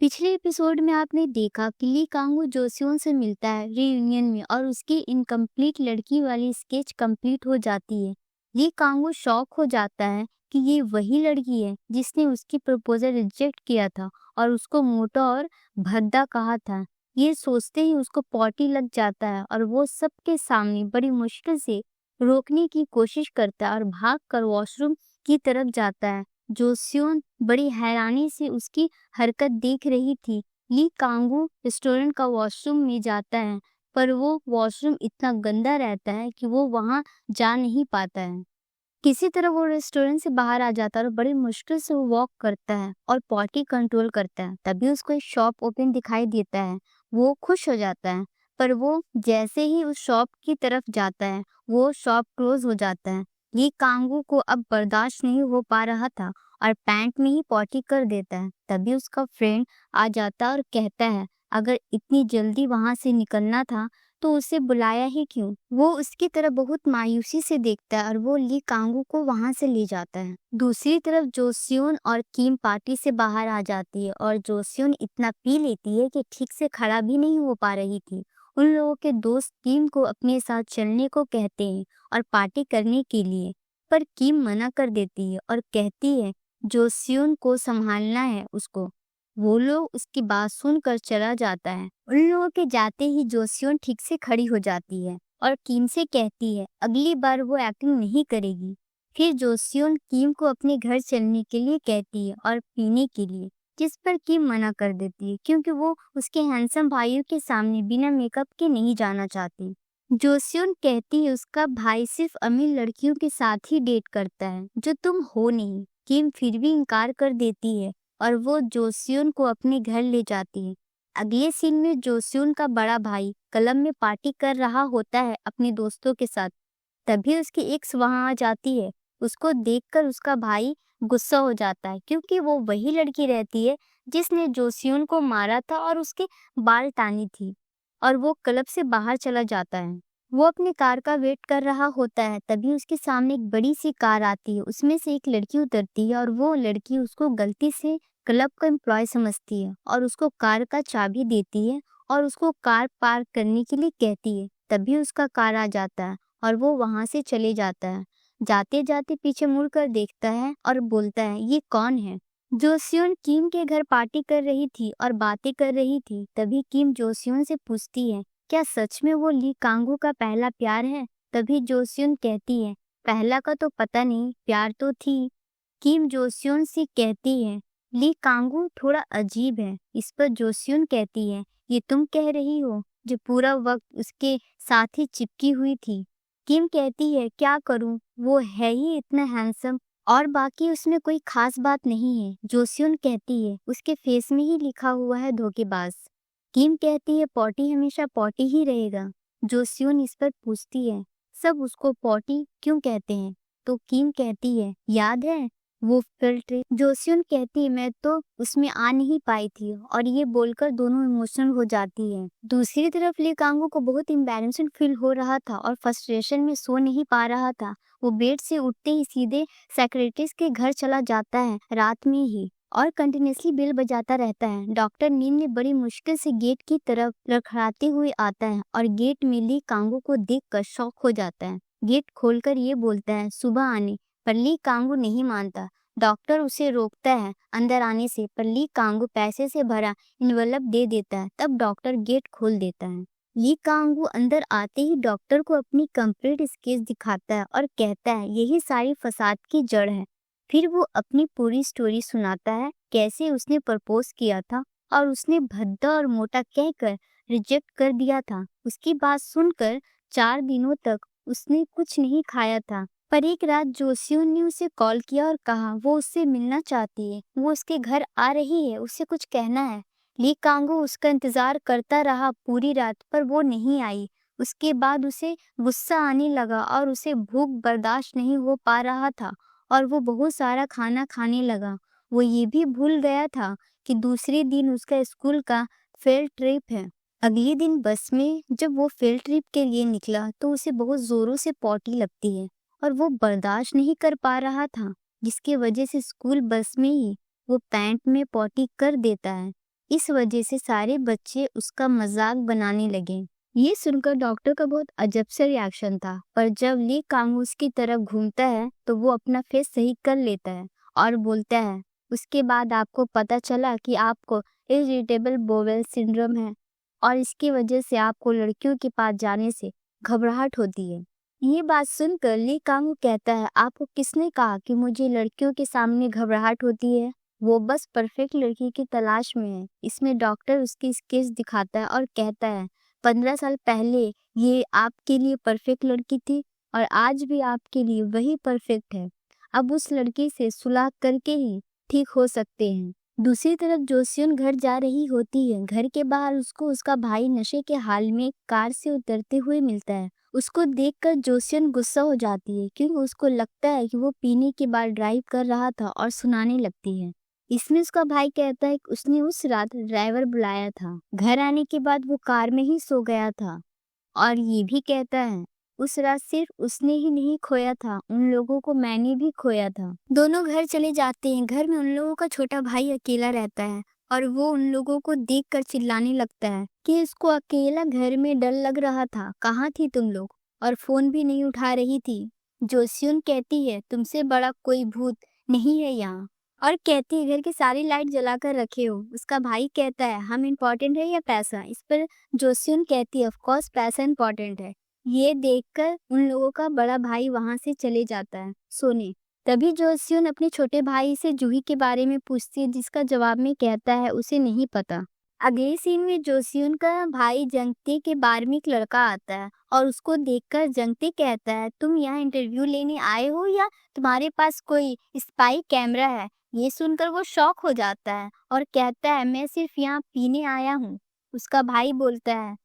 पिछले एपिसोड में आपने देखा कि ली कांगू जोसियों से मिलता है रियूनियन में और उसकी इनकम्प्लीट लड़की वाली स्केच कंप्लीट हो जाती है। ली कांगू शॉक हो जाता है कि ये वही लड़की है जिसने उसकी प्रपोजल रिजेक्ट किया था और उसको मोटा और भद्दा कहा था। ये सोचते ही उसको पॉटी लग जाता है और वो सबके सामने बड़ी मुश्किल से रोकने की कोशिश करता है और भाग कर वॉशरूम की तरफ जाता है। जोसियोन बड़ी हैरानी से उसकी हरकत देख रही थी। ली कांगू रेस्टोरेंट का वॉशरूम में जाता है, पर वो वॉशरूम इतना गंदा रहता है कि वो वहां जा नहीं पाता है। किसी तरह वो रेस्टोरेंट से बाहर आ जाता है और बड़ी मुश्किल से वो वॉक करता है और पॉटी कंट्रोल करता है। तभी उसको एक शॉप ओपन दिखाई देता है। वो खुश हो जाता है, पर वो जैसे ही उस शॉप की तरफ जाता है, वो शॉप क्लोज हो जाता है। ये कांगू को अब बर्दाश्त नहीं हो पा रहा था और पैंट में ही पॉटी कर देता है। तभी उसका फ्रेंड आ जाता है और कहता है, अगर इतनी जल्दी वहां से निकलना था तो उसे बुलाया ही क्यों। वो उसकी तरफ बहुत मायूसी से देखता है और वो ली कांगू को वहां से ले जाता है। दूसरी तरफ जोसियोन और किम पार्टी से बाहर आ जाती है और जोसियोन इतना पी लेती है कि ठीक से खड़ा भी नहीं हो पा रही थी। उन लोगों के दोस्त किम को अपने साथ चलने को कहते हैं और पार्टी करने के लिए, पर किम मना कर देती है और कहती है जोसियोन को संभालना है उसको। वो लोग उसकी बात सुनकर चला जाता है। उन लोगों के जाते ही जोसियोन ठीक से खड़ी हो जाती है और किम से कहती है अगली बार वो एक्टिंग नहीं करेगी। फिर जोसियोन किम को अपने घर चलने के लिए कहती है और पीने के लिए, जिस पर किम मना कर देती है क्योंकि वो उसके हैंडसम भाइयों के सामने बिना मेकअप के नहीं जाना चाहती। जोसियोन कहती है उसका भाई सिर्फ अमीर लड़कियों के साथ ही डेट करता है जो तुम हो नहीं। किम फिर भी इनकार कर देती है और वो जोसियोन को अपने घर ले जाती है। अगले सीन में जोसियोन का बड़ा भाई क्लब में पार्टी कर रहा होता है अपने दोस्तों के साथ। तभी उसकी एक्स वहां आ जाती है। उसको देखकर उसका भाई गुस्सा हो जाता है क्योंकि वो वही लड़की रहती है जिसने जोसियोन को मारा था और उसके बाल टानी थी, और वो क्लब से बाहर चला जाता है। वो अपनी कार का वेट कर रहा होता है। तभी उसके सामने एक बड़ी सी कार आती है। उसमें से एक लड़की उतरती है और वो लड़की उसको गलती से क्लब का एम्प्लॉय समझती है और उसको कार का चाबी देती है और उसको कार पार्क करने के लिए कहती है। तभी उसका कार आ जाता है और वो वहां से चले जाता है। जाते जाते पीछे मुड़कर देखता है और बोलता है ये कौन है। जोसियोन किम के घर पार्टी कर रही थी और बातें कर रही थी। तभी किम जोसियोन से पूछती है क्या सच में वो ली कांगू का पहला प्यार है। तभी जोसियोन कहती है पहला का तो पता नहीं, प्यार तो थी। किम जोसियोन से कहती है ली कांगू थोड़ा अजीब है। इस पर जोसियोन कहती है ये तुम कह रही हो जो पूरा वक्त उसके साथ ही चिपकी हुई थी। किम कहती है क्या करूं, वो है ही इतना हैंडसम और बाकी उसमें कोई खास बात नहीं है। जोसियोन कहती है उसके फेस में ही लिखा हुआ है धोखेबाज। किम कहती है पॉटी हमेशा पॉटी ही रहेगा। जोसियोन इस पर पूछती है सब उसको पॉटी क्यों कहते हैं। तो किम कहती है याद है वो फील्ड ट्रिप। जोसियोन कहती है मैं तो उसमें आ नहीं पाई थी, और ये बोलकर दोनों इमोशनल हो जाती है। दूसरी तरफ ली कांगू को बहुत एम्बैरेसिंग फील हो रहा था और फ्रस्ट्रेशन में सो नहीं पा रहा था। वो बेड से उठते ही सीधे सेक्रेटरीज के घर चला जाता है रात में ही और कंटिन्यूसली बेल बजाता रहता है। डॉक्टर नीम ने बड़ी मुश्किल से गेट की तरफ लड़खड़ाते हुए आता है और गेट में ली कांगू को देखकर शॉक हो जाता है। गेट खोलकर ये बोलता है सुबह आने, पर ली कांगू नहीं मानता। डॉक्टर उसे रोकता है अंदर आने से, पर ली कांगू पैसे से भरा इन्वेलप दे देता है। तब डॉक्टर गेट खोल देता है। ली कांगू अंदर आते ही डॉक्टर को अपनी कंप्लीट स्केच दिखाता है और कहता है यही सारी फसाद की जड़ है। फिर वो अपनी पूरी स्टोरी सुनाता है कैसे उसने प्रपोज किया था और उसने भद्दा और मोटा कहकर रिजेक्ट कर दिया था। उसकी बात सुनकर 4 दिनों तक उसने कुछ नहीं खाया था, पर एक रात जोसियोन ने उसे कॉल किया और कहा वो उससे मिलना चाहती है, वो उसके घर आ रही है, उसे कुछ कहना है। ली कांगू उसका इंतजार करता रहा पूरी रात, पर वो नहीं आई। उसके बाद उसे गुस्सा आने लगा और उसे भूख बर्दाश्त नहीं हो पा रहा था और वो बहुत सारा खाना खाने लगा। वो ये भी भूल गया था कि दूसरे दिन उसका स्कूल का फील्ड ट्रिप है। अगले दिन बस में जब वो फील्ड ट्रिप के लिए निकला तो उसे बहुत जोरों से पॉटी लगती है और वो बर्दाश्त नहीं कर पा रहा था, जिसकी वजह से स्कूल बस में ही वो पैंट में पॉटी कर देता है। इस वजह से सारे बच्चे उसका मजाक बनाने लगे। ये सुनकर डॉक्टर का बहुत अजब सा रिएक्शन था, पर जब ली कांग उसकी तरफ घूमता है तो वो अपना फेस सही कर लेता है और बोलता है, उसके बाद आपको पता चला कि आपको इरिटेबल बोवेल सिंड्रोम है और इसकी वजह से आपको लड़कियों के पास जाने से घबराहट होती है। ये बात सुनकर ली कांग कहता है, आपको किसने कहा कि मुझे लड़कियों के सामने घबराहट होती है? वो बस परफेक्ट लड़की की तलाश में है। इसमें डॉक्टर उसकी स्केच दिखाता है और कहता है, 15 साल पहले ये आपके लिए परफेक्ट लड़की थी और आज भी आपके लिए वही परफेक्ट है। अब उस लड़की से सुलह करके ही ठीक हो सकते हैं। दूसरी तरफ जोसियन घर जा रही होती है। घर के बाहर उसको उसका भाई नशे के हाल में कार से उतरते हुए मिलता है। उसको देखकर जोसियन गुस्सा हो जाती है क्योंकि उसको लगता है कि वो पीने के बाद ड्राइव कर रहा था और सुनाने लगती है। इसमें उसका भाई कहता है कि उसने उस रात ड्राइवर बुलाया था। घर आने के बाद वो कार में ही सो गया था और ये भी कहता है, उस रात सिर्फ उसने ही नहीं खोया था, उन लोगों को मैंने भी खोया था। दोनों घर चले जाते हैं। घर में उन लोगों का छोटा भाई अकेला रहता है और वो उन लोगों को देखकर चिल्लाने लगता है कि इसको अकेला घर में डर लग रहा था, कहाँ थी तुम लोग, और फोन भी नहीं उठा रही थी। जोसियन कहती है, तुमसे बड़ा कोई भूत नहीं है यहाँ, और कहती है घर की सारी लाइट जलाकर रखे हो। उसका भाई कहता है, हम इम्पोर्टेंट है या पैसा? इस पर जोसियन कहती है, ऑफ कोर्स पैसा इम्पोर्टेंट है। ये देखकर उन लोगों का बड़ा भाई वहां से चले जाता है सोने। तभी जोसियन अपने छोटे भाई से जूही के बारे में पूछती है, जिसका जवाब में कहता है उसे नहीं पता। अगले सीन में जोसियन का भाई जंगते के बारे में एक लड़का आता है और उसको देखकर जंगते कहता है, तुम यहाँ इंटरव्यू लेने आए हो या तुम्हारे पास कोई स्पाई कैमरा है? ये सुनकर वो शॉक हो जाता है और कहता है, मैं सिर्फ यहाँ पीने आया हूँ। उसका भाई बोलता है,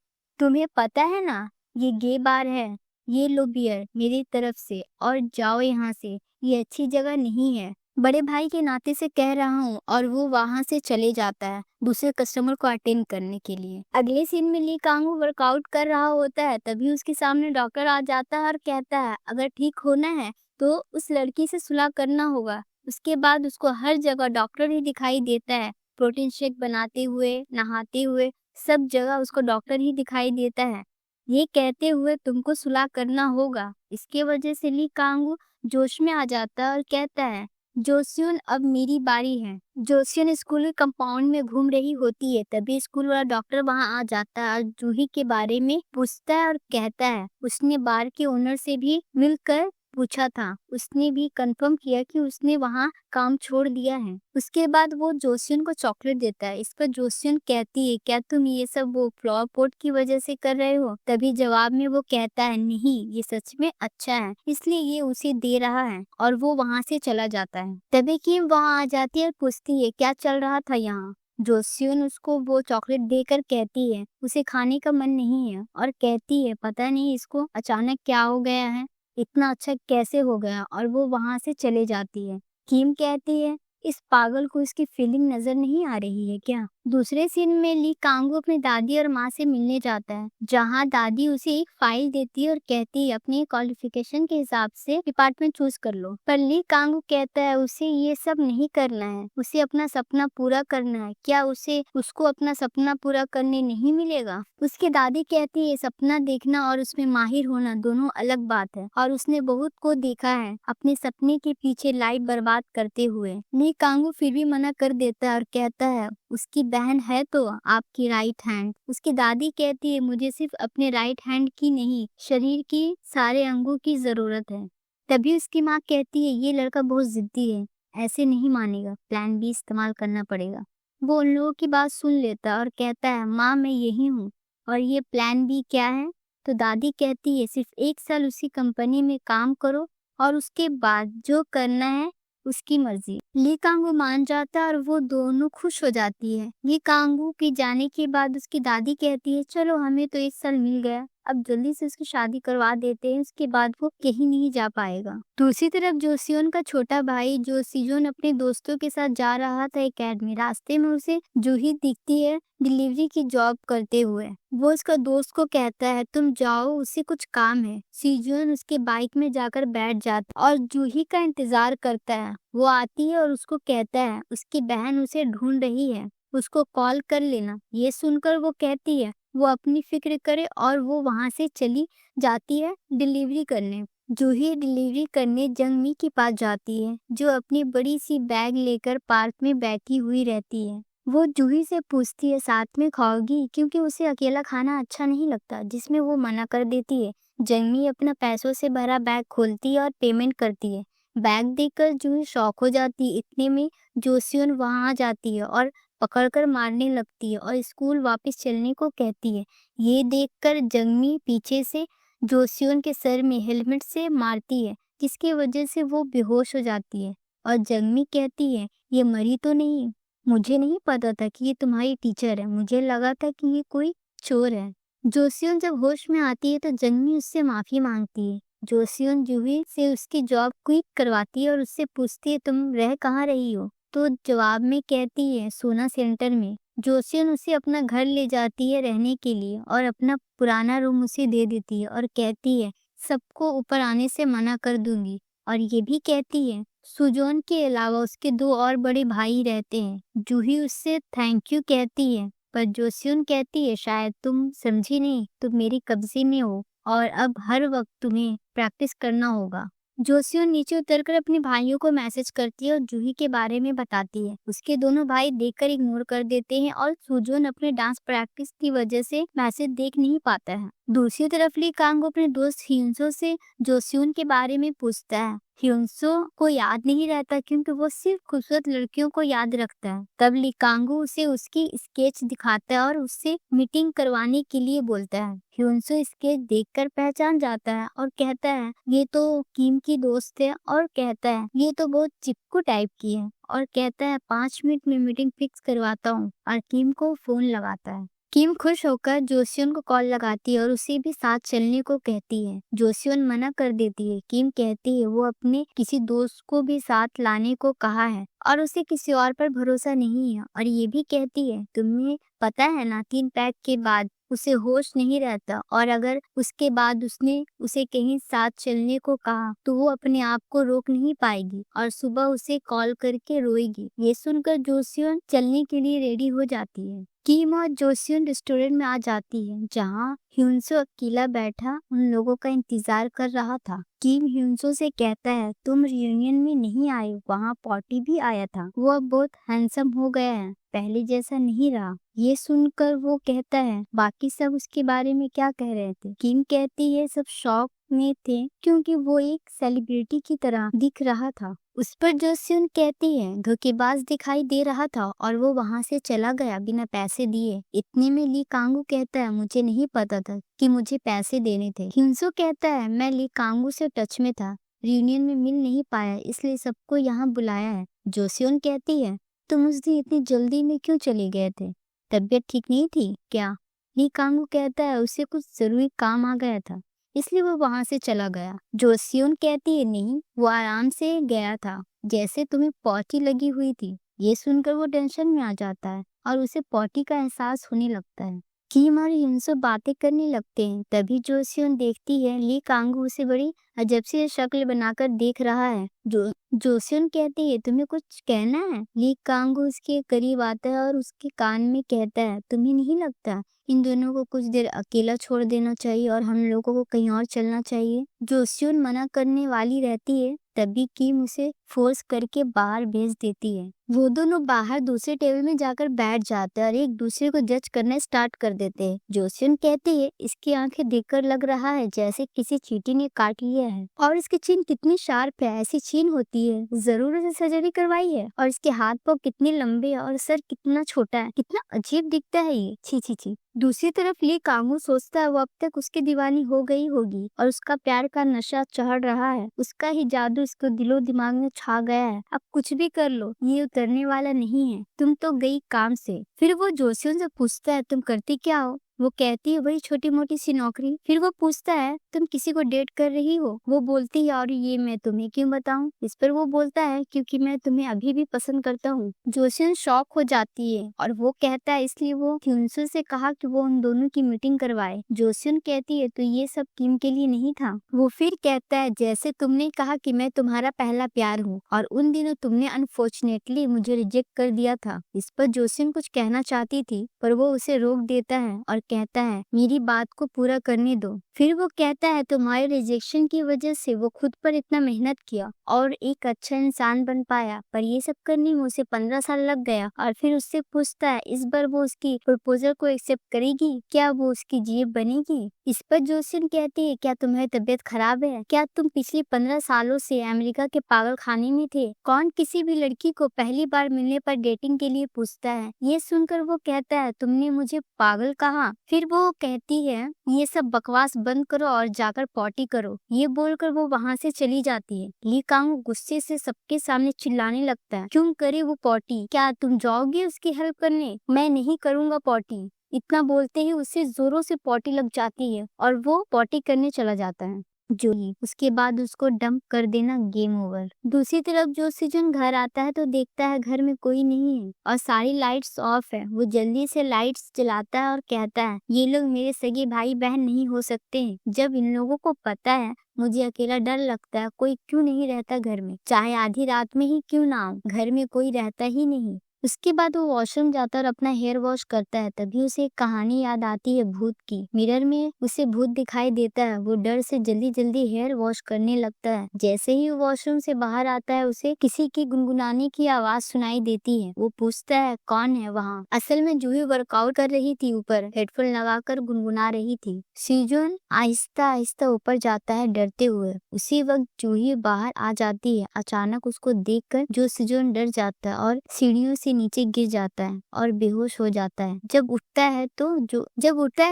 तुम्हें पता है ना, ये गे बार है, ये लो बियर मेरी तरफ से और जाओ यहाँ से, ये अच्छी जगह नहीं है। बड़े भाई के नाते से कह रहा हूँ, और वो वहां से चले जाता है दूसरे कस्टमर को अटेंड करने के लिए। अगले सीन में ली कांगू वर्कआउट कर रहा होता है। तभी उसके सामने डॉक्टर आ जाता है और कहता है, अगर ठीक होना है तो उस लड़की से सुलह करना होगा। उसके बाद उसको हर जगह डॉक्टर ही दिखाई देता है, प्रोटीन शेक बनाते हुए, नहाते हुए, सब जगह उसको डॉक्टर ही दिखाई देता है। ये कहते हुए, तुमको सुलह करना होगा। इसके वजह से ली कांगू जोश में आ जाता है और कहता है, जोसियन अब मेरी बारी है। जोसियन स्कूल के कंपाउंड में घूम रही होती है। तभी स्कूल वाला डॉक्टर वहां आ जाता है और जूही के बारे में पूछता है और कहता है, उसने बार के ओनर से भी मिलकर पूछा था, उसने भी कंफर्म किया कि उसने वहां काम छोड़ दिया है। उसके बाद वो जोसियन को चॉकलेट देता है। इस पर जोसियन कहती है, क्या तुम ये सब वो फ्लावर पोट की वजह से कर रहे हो? तभी जवाब में वो कहता है, नहीं, ये सच में अच्छा है, इसलिए ये उसे दे रहा है, और वो वहां से चला जाता है। तभी किम वहां आ जाती है और पूछती है, क्या चल रहा था यहाँ? जोसियन उसको वो चॉकलेट देकर कहती है, उसे खाने का मन नहीं है, और कहती है, पता नहीं इसको अचानक क्या हो गया है, इतना अच्छा कैसे हो गया, और वो वहां से चले जाती है। किम कहती है, इस पागल को इसकी फीलिंग नजर नहीं आ रही है क्या? दूसरे सीन में ली कांगू अपनी दादी और माँ से मिलने जाता है, जहाँ दादी उसे एक फाइल देती है और कहती है, अपने क्वालिफिकेशन के हिसाब से डिपार्टमेंट चूज कर लो। पर ली कांगू कहता है, उसे ये सब नहीं करना है, उसे अपना सपना पूरा करना है। क्या उसे उसको अपना सपना पूरा करने नहीं मिलेगा? उसकी दादी कहती है, सपना देखना और उसमें माहिर होना दोनों अलग बात है, और उसने बहुत को देखा है अपने सपने के पीछे लाइफ बर्बाद करते हुए। ली कांगू फिर भी मना कर देता है और कहता है, उसकी बहन है तो आपकी राइट हैंड। उसकी दादी कहती है, मुझे सिर्फ अपने राइट हैंड की नहीं, शरीर की सारे अंगों की जरूरत है। तभी उसकी माँ कहती है, ये लड़का बहुत जिद्दी है, ऐसे नहीं मानेगा, प्लान बी इस्तेमाल करना पड़ेगा। वो उन लोगों की बात सुन लेता है और कहता है, माँ मैं यही हूँ, और ये प्लान बी क्या है? तो दादी कहती है, सिर्फ 1 साल उसी कंपनी में काम करो और उसके बाद जो करना है उसकी मर्जी। ली कांगू मान जाता है और वो दोनों खुश हो जाती है। ली कांगू के जाने के बाद उसकी दादी कहती है, चलो हमें तो 1 साल मिल गया, अब जल्दी से उसकी शादी करवा देते हैं, उसके बाद वो कहीं नहीं जा पाएगा। दूसरी तरफ जोसियन का छोटा भाई जो सिजोन अपने दोस्तों के साथ जा रहा था एकेडमी। रास्ते में उसे जूही दिखती है डिलीवरी की जॉब करते हुए। वो उसका दोस्त को कहता है, तुम जाओ, उसे कुछ काम है। सिजोन उसके बाइक में जाकर बैठ जाता और जूही का इंतजार करता है। वो आती है और उसको कहता है उसकी बहन उसे ढूंढ रही है। उसको कॉल कर लेना। ये सुनकर वो कहती है वो अपनी फिक्र करे और वो वहाँ से चली जाती है डिलीवरी करने। जूही डिलीवरी करने जंगमी के पास जाती है, जो अपनी बड़ी सी बैग लेकर पार्क में बैठी हुई रहती है। वो जूही से पूछती है साथ में खाओगी, क्योंकि उसे अकेला खाना अच्छा नहीं लगता, जिसमें वो मना कर देती है। जंगमी अपना पैसों से भरा बैग खोलती है और पेमेंट करती है। बैग देखकर जूही शॉक हो जाती है। इतने में जोसियन वहां आ जाती है और पकड़कर मारने लगती है और स्कूल वापस चलने को कहती है। ये देखकर जंगमी पीछे से जोसियन के सर में हेलमेट से मारती है, जिसकी वजह से वो बेहोश हो जाती है। और जंगमी कहती है ये मरी तो नहीं, मुझे नहीं पता था कि ये तुम्हारी टीचर है, मुझे लगा था कि ये कोई चोर है। जोसियन जब होश में आती है तो जंगमी उससे माफी मांगती है। जोसियन जूही से उसकी जॉब क्विट करवाती है और उससे पूछती है तुम रह कहाँ रही हो, तो जवाब में कहती है सोना सेंटर में। जोसियन उसे अपना घर ले जाती है रहने के लिए और अपना पुराना रूम उसे दे देती है और कहती है सबको ऊपर आने से मना कर दूंगी। और ये भी कहती है सुजोन के अलावा उसके 2 और बड़े भाई रहते हैं। जूही उससे थैंक यू कहती है, पर जोसियन कहती है शायद तुम समझी नहीं, तुम मेरी कब्जे में हो और अब हर वक्त तुम्हें प्रैक्टिस करना होगा। जोसियन नीचे उतरकर अपने भाइयों को मैसेज करती है और जूही के बारे में बताती है। उसके दोनों भाई देखकर इग्नोर कर देते हैं और सुजोन अपने डांस प्रैक्टिस की वजह से मैसेज देख नहीं पाता है। दूसरी तरफ ली कांगो अपने दोस्त हियुनसो से जोसियन के बारे में पूछता है। हियुनसो को याद नहीं रहता क्योंकि वो सिर्फ खूबसूरत लड़कियों को याद रखता है। तब ली कांगो उसे उसकी स्केच दिखाता है और उससे मीटिंग करवाने के लिए बोलता है। हियुनसो स्केच देखकर पहचान जाता है और कहता है ये तो किम की दोस्त है, और कहता है ये तो बहुत चिपकू टाइप की है, और कहता है 5 मिनट में मीटिंग फिक्स करवाता हूँ, और किम को फोन लगाता है। किम खुश होकर जोसियन को कॉल लगाती है और उसे भी साथ चलने को कहती है। जोसियन मना कर देती है। किम कहती है वो अपने किसी दोस्त को भी साथ लाने को कहा है और उसे किसी और पर भरोसा नहीं है, और ये भी कहती है तुम्हें पता है ना 3 पैक के बाद उसे होश नहीं रहता, और अगर उसके बाद उसने उसे कहीं साथ चलने को कहा तो वो अपने आप को रोक नहीं पाएगी और सुबह उसे कॉल करके रोएगी। ये सुनकर जोसियन चलने के लिए रेडी हो जाती है। किम और जोसियन रेस्टोरेंट में आ जाती है, जहाँ ह्यूनसो अकेला बैठा उन लोगों का इंतजार कर रहा था। किम ह्यूनसो से कहता है तुम रियूनियन में नहीं आए, वहाँ पॉटी भी आया था, वो अब बहुत हैंडसम हो गया है, पहले जैसा नहीं रहा। ये सुनकर वो कहता है बाकी सब उसके बारे में क्या कह रहे थे। किम कहती है सब शॉक में थे क्योंकि वो एक सेलिब्रिटी की तरह दिख रहा था। उस पर जोसियन कहती है धोखेबाज दिखाई दे रहा था और वो वहाँ से चला गया बिना पैसे दिए। इतने में ली कांगू कहता है मुझे नहीं पता था कि मुझे पैसे देने थे। हिंसो कहता है मैं ली कांगू से टच में था, रियूनियन में मिल नहीं पाया, इसलिए सबको यहाँ बुलाया है। जोसियन कहती है तुम उस दिन इतनी जल्दी में क्यों चले गए थे, तबीयत ठीक नहीं थी क्या? ली कांगू कहता है उसे कुछ जरूरी काम आ गया था, इसलिए वो वहां से चला गया। जोसियन कहती है नहीं, वो आराम से गया था, जैसे तुम्हें पॉटी लगी हुई थी। ये सुनकर वो टेंशन में आ जाता है और उसे पॉटी का एहसास होने लगता है। किम और हिंसो बातें करने लगते हैं। तभी जोसियन देखती है ली कांगू उसे बड़ी अजब सी शक्ल बनाकर देख रहा है। जोसियन कहती है तुम्हें कुछ कहना है? ली कांगू उसके करीब आता है और उसके कान में कहता है तुम्हें नहीं लगता इन दोनों को कुछ देर अकेला छोड़ देना चाहिए और हम लोगों को कहीं और चलना चाहिए? जोसियन मना करने वाली रहती है, तभी किम उसे फोर्स करके बाहर भेज देती है। वो दोनों बाहर दूसरे टेबल में जाकर बैठ जाते हैं और एक दूसरे को जज करना स्टार्ट कर देते हैं। जोसियन कहती है इसकी आंखें देखकर लग रहा है जैसे किसी चींटी ने काट लिया है, और इसकी चीन कितनी शार्प है, ऐसी चीन होती है, जरूर उसे सर्जरी करवाई है। और इसके हाथ पाँव कितने लंबे है और सर कितना छोटा है, कितना अजीब दिखता है ये, छी छी छी। दूसरी तरफ ली कांगू सोचता है वो अब तक उसकी दीवानी हो गई होगी और उसका प्यार का नशा चढ़ रहा है, उसका ही जादू इसको दिलो दिमाग में छा गया है। अब कुछ भी कर लो ये उतरने वाला नहीं है, तुम तो गई काम से। फिर वो जोसियन से पूछता है तुम करती क्या हो? वो कहती है वही छोटी मोटी सी नौकरी। फिर वो पूछता है तुम किसी को डेट कर रही हो? वो बोलती है और ये मैं तुम्हें क्यों बताऊं? इस पर वो बोलता है क्योंकि मैं तुम्हें अभी भी पसंद करता हूँ। जोसियन शॉक हो जाती है और वो कहता है इसलिए वो क्यूनसो से कहा कि वो उन दोनों की मीटिंग करवाए। जोसियन कहती है तो ये सब किम के लिए नहीं था। वो फिर कहता है जैसे तुमने कहा कि मैं तुम्हारा पहला प्यार हूँ और उन दिनों तुमने अनफॉर्चुनेटली मुझे रिजेक्ट कर दिया था। इस पर जोसियन कुछ कहना चाहती थी पर वो उसे रोक देता है और कहता है मेरी बात को पूरा करने दो। फिर वो कहता है तुम्हारे रिजेक्शन की वजह से वो खुद पर इतना मेहनत किया और एक अच्छा इंसान बन पाया, पर ये सब करने में उसे 15 साल लग गया। और फिर उससे पूछता है इस बार वो उसकी प्रपोजल को एक्सेप्ट करेगी, क्या वो उसकी जीप बनेगी? इस पर जोसियन कहती है क्या तुम्हारी तबीयत खराब है? क्या तुम पिछले 15 सालों से अमेरिका के पागल खाने में थे? कौन किसी भी लड़की को पहली बार मिलने पर डेटिंग के लिए पूछता है? ये सुनकर वो कहता है तुमने मुझे पागल कहा। फिर वो कहती है ये सब बकवास बंद करो और जाकर पॉटी करो। ये बोलकर वो वहाँ से चली जाती है। ली कांग गुस्से से सबके सामने चिल्लाने लगता है क्यों करे वो पॉटी? क्या तुम जाओगे उसकी हेल्प करने? मैं नहीं करूँगा पॉटी। इतना बोलते ही उसे जोरों से पॉटी लग जाती है और वो पॉटी करने चला जाता है। जूही उसके बाद उसको डंप कर देना, गेम ओवर। दूसरी तरफ जो सिजन घर आता है तो देखता है घर में कोई नहीं है और सारी लाइट्स ऑफ है। वो जल्दी से लाइट्स जलाता है और कहता है ये लोग मेरे सगे भाई बहन नहीं हो सकते। जब इन लोगों को पता है मुझे अकेला डर लगता है, कोई क्यों नहीं रहता घर में, चाहे आधी रात में ही क्यों ना हो, घर में कोई रहता ही नहीं। उसके बाद वो वॉशरूम जाता और अपना हेयर वॉश करता है। तभी उसे एक कहानी याद आती है भूत की। मिरर में उसे भूत दिखाई देता है। वो डर से जल्दी जल्दी हेयर वॉश करने लगता है। जैसे ही वो वॉशरूम से बाहर आता है उसे किसी की गुनगुनाने की आवाज सुनाई देती है। वो पूछता है कौन है वहाँ? असल में जूही वर्कआउट कर रही थी, ऊपर हेडफोन लगाकर गुनगुना रही थी। सीजन आहिस्ता आहिस्ता ऊपर जाता है डरते हुए। उसी वक्त जूही बाहर आ जाती है। अचानक उसको देखकर जो सीजन डर जाता है और सीढ़ियों से नीचे गिर जाता है और बेहोश हो जाता है। जब उठता है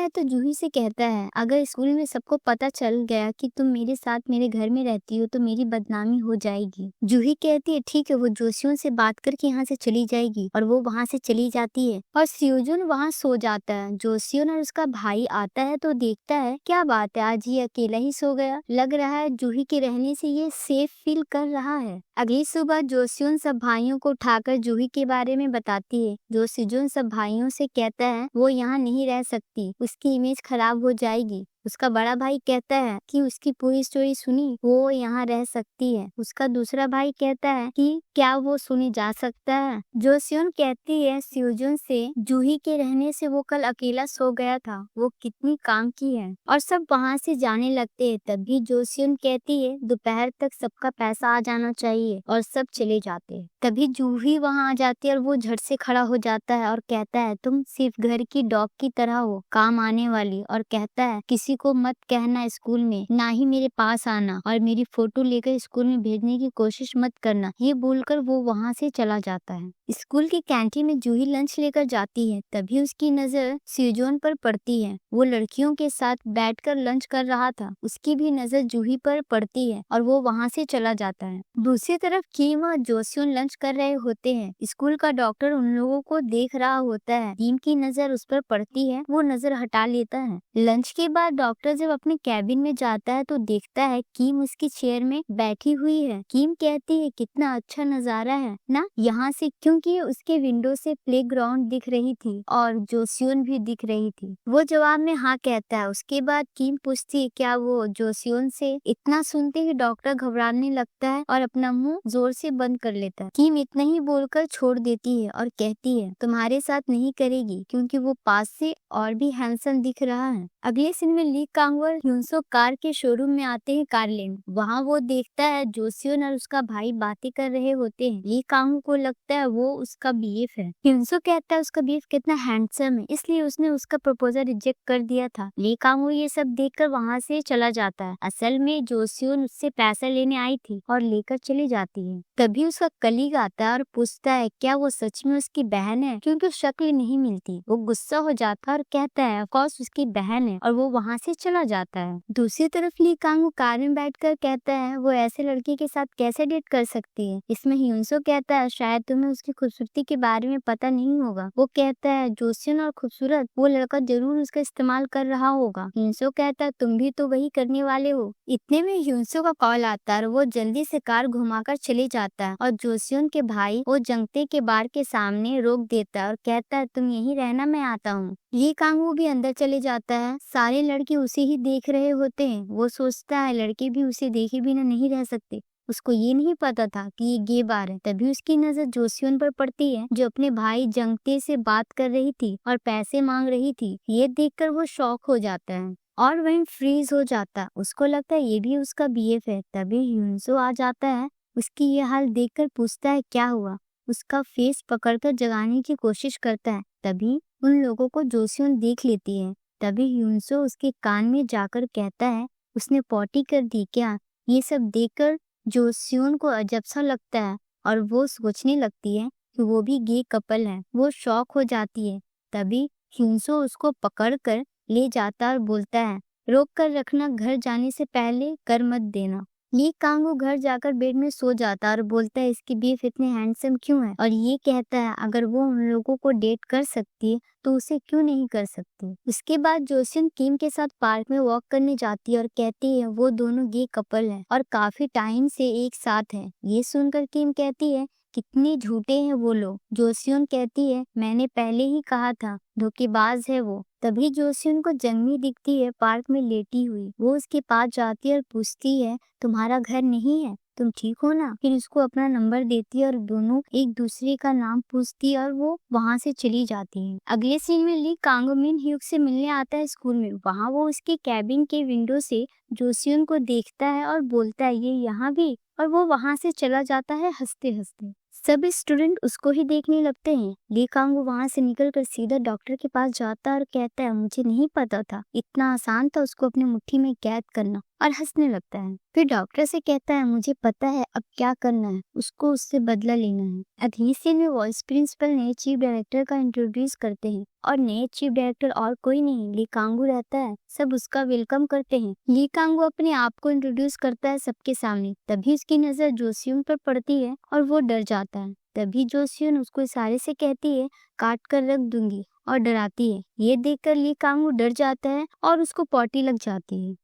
तो जूही से कहता है अगर स्कूल में सबको पता चल गया कि तुम मेरे साथ मेरे घर में रहती हो तो मेरी बदनामी हो जाएगी। जूही कहती है ठीक है, वो जोशियों से बात करके यहाँ से चली जाएगी और वो वहाँ से चली जाती है और सियोजुन वहाँ सो जाता है। जोशियोन और उसका भाई आता है तो देखता है क्या बात है, आज ये अकेला ही सो गया। लग रहा है जूही के रहने से ये सेफ फील कर रहा है। अगली सुबह जोशियोन सब भाइयों को उठाकर जूही के बारे में बताती है। जो सिजुन सब भाइयों से कहता है वो यहाँ नहीं रह सकती, उसकी इमेज खराब हो जाएगी। उसका बड़ा भाई कहता है कि उसकी पूरी स्टोरी सुनी वो यहाँ रह सकती है। उसका दूसरा भाई कहता है कि क्या वो सुनी जा सकता है। जोसियोन कहती है सियोजुन से जूही के रहने से वो कल अकेला सो गया था, वो कितनी काम की है। और सब वहाँ से जाने लगते हैं। तभी जोसियोन कहती है दोपहर तक सबका पैसा आ जाना चाहिए और सब चले जाते हैं। तभी जूही वहाँ आ जाती है और वो झट से खड़ा हो जाता है और कहता है तुम सिर्फ घर की डॉग की तरह हो, काम आने वाली। और कहता है किसी को मत कहना स्कूल में, ना ही मेरे पास आना और मेरी फोटो लेकर स्कूल में भेजने की कोशिश मत करना। ये बोलकर वो वहाँ से चला जाता है। स्कूल की कैंटीन में जूही लंच लेकर जाती है। तभी उसकी नजर सियोजोन पर पड़ती है। वो लड़कियों के साथ बैठकर लंच कर रहा था, उसकी भी नजर जूही पर पड़ती है और वो वहाँ से चला जाता है। दूसरी तरफ किम और जोसियोन लंच कर रहे होते हैं। स्कूल का डॉक्टर उन लोगों को देख रहा होता है। किम की नजर उस पर पड़ती है, वो नजर हटा लेता है। लंच के बाद डॉक्टर जब अपने कैबिन में जाता है तो देखता है किम उसकी चेयर में बैठी हुई है। किम कहती है कितना अच्छा नजारा है ना यहाँ से, क्योंकि उसके विंडो से प्लेग्राउंड दिख रही थी और जोसियोन भी दिख रही थी। वो जवाब में हाँ कहता है। उसके बाद किम पूछती है क्या वो जोसियोन से। इतना सुनते ही डॉक्टर घबराने लगता है और अपना मुंह जोर से बंद कर लेता है। किम इतना ही बोलकर छोड़ देती है और कहती है तुम्हारे साथ नहीं करेगी क्योंकि वो पास से और भी हैंडसम दिख रहा है। अगले सीन में ली कांगवर ह्यूनसो कार के शोरूम में आते हैं कार लेने। वहाँ वो देखता है जोसियोन और उसका भाई बातें कर रहे होते हैं। ली कांगू को लगता है वो उसका बीएफ है। ह्यूनसो कहता है उसका बीएफ कितना हैंडसम है, इसलिए उसने उसका प्रपोजल रिजेक्ट कर दिया था। ली कांगू ये सब देखकर वहाँ से चला जाता है। असल में जोसियोन उससे पैसा लेने आई थी और लेकर चली जाती है। तभी उसका कलीग आता है और पूछता है क्या वो सच में उसकी बहन है, क्योंकि शक्ल नहीं मिलती। वो गुस्सा हो जाता है और कहता है ऑफ कोर्स उसकी बहन है और वो वहाँ से चला जाता है। दूसरी तरफ ली कांगू कार में बैठकर कहता है वो ऐसे लड़के के साथ कैसे डेट कर सकती है। इसमें ह्यूनसो कहता है शायद तुम्हें उसकी खूबसूरती के बारे में पता नहीं होगा। वो कहता है जोसियन और खूबसूरत, वो लड़का जरूर उसका इस्तेमाल कर रहा होगा। ह्यूनसो कहता है तुम भी तो वही करने वाले हो। इतने में ह्यूनसो का कॉल आता है, वो जल्दी से कार घुमाकर चले जाता है और जोसियन के भाई वो जंगते के बार के सामने रोक देता है और कहता है तुम यहीं रहना, मैं आता हूँ। ली कांगू भी अंदर चले जाता है। सारे लड़के उसे ही देख रहे होते हैं। वो सोचता है लड़के भी उसे देखे बिना नहीं रह सकते। उसको ये नहीं पता था कि ये गे बार है। तभी उसकी नजर जोसियन पर पड़ती है जो अपने भाई जंगते से बात कर रही थी और पैसे मांग रही थी। ये देखकर वो शॉक हो जाता है और वहीं फ्रीज हो जाता। उसको लगता है ये भी उसका बीएफ है। तभी ह्यूनसो आ जाता है। उसकी ये हाल देखकर पूछता है क्या हुआ। उसका फेस पकड़कर जगाने की कोशिश करता है। तभी उन लोगों को जोसियन देख लेती है। तभी ह्यूनसो उसके कान में जाकर कहता है उसने पॉटी कर दी क्या। ये सब देखकर जोसियन को अजब सा लगता है और वो सोचने लगती है कि वो भी गे कपल है। वो शॉक हो जाती है। तभी ह्यूनसो उसको पकड़कर ले जाता और बोलता है रोक कर रखना, घर जाने से पहले कर मत देना। ली कांगू घर जाकर बेड में सो जाता और बोलता है इसकी बीफ इतने हैंडसम क्यों है, और ये कहता है अगर वो उन लोगों को डेट कर सकती है तो उसे क्यों नहीं कर सकती। उसके बाद जोसियन किम के साथ पार्क में वॉक करने जाती है और कहती है वो दोनों गे कपल है और काफी टाइम से एक साथ है। ये सुनकर किम कहती है कितने झूठे हैं वो लोग। जोसियन कहती है मैंने पहले ही कहा था, धोखेबाज है वो। तभी जोसियन को जंगमी दिखती है पार्क में लेटी हुई। वो उसके पास जाती है और पूछती है तुम्हारा घर नहीं है, तुम ठीक हो ना। फिर उसको अपना नंबर देती है और दोनों एक दूसरे का नाम पूछती है और वो वहाँ से चली जाती है। अगले सीन में ली कांगो मिन ह्यूक से मिलने आता है स्कूल में। वहाँ वो उसके कैबिन के विंडो से जोसियन को देखता है और बोलता है ये यहाँ भी, और वो वहाँ से चला जाता है हंसते हंसते। सब स्टूडेंट उसको ही देखने लगते हैं। ली कांगू वहाँ से निकलकर सीधा डॉक्टर के पास जाता है और कहता है मुझे नहीं पता था इतना आसान था उसको अपनी मुट्ठी में कैद करना, और हंसने लगता है। फिर डॉक्टर से कहता है मुझे पता है अब क्या करना है, उसको उससे बदला लेना है। अगली सीन में वाइस प्रिंसिपल नए चीफ डायरेक्टर का इंट्रोड्यूस करते हैं और नए चीफ डायरेक्टर और कोई नहीं ली कांगू रहता है। सब उसका वेलकम करते हैं। ली कांगू अपने आप को इंट्रोड्यूस करता है सबके सामने। तभी उसकी नजर जोसियन पर पड़ती है और वो डर जाता है। तभी जोसियन उसको इशारे से कहती है काट कर रख दूंगी और डराती है। ये देखकर ली कांगू डर जाता है और उसको पॉटी लग जाती है।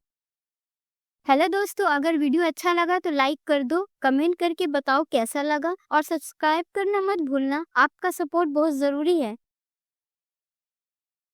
हेलो दोस्तों, अगर वीडियो अच्छा लगा तो लाइक कर दो, कमेंट करके बताओ कैसा लगा और सब्सक्राइब करना मत भूलना। आपका सपोर्ट बहुत जरूरी है।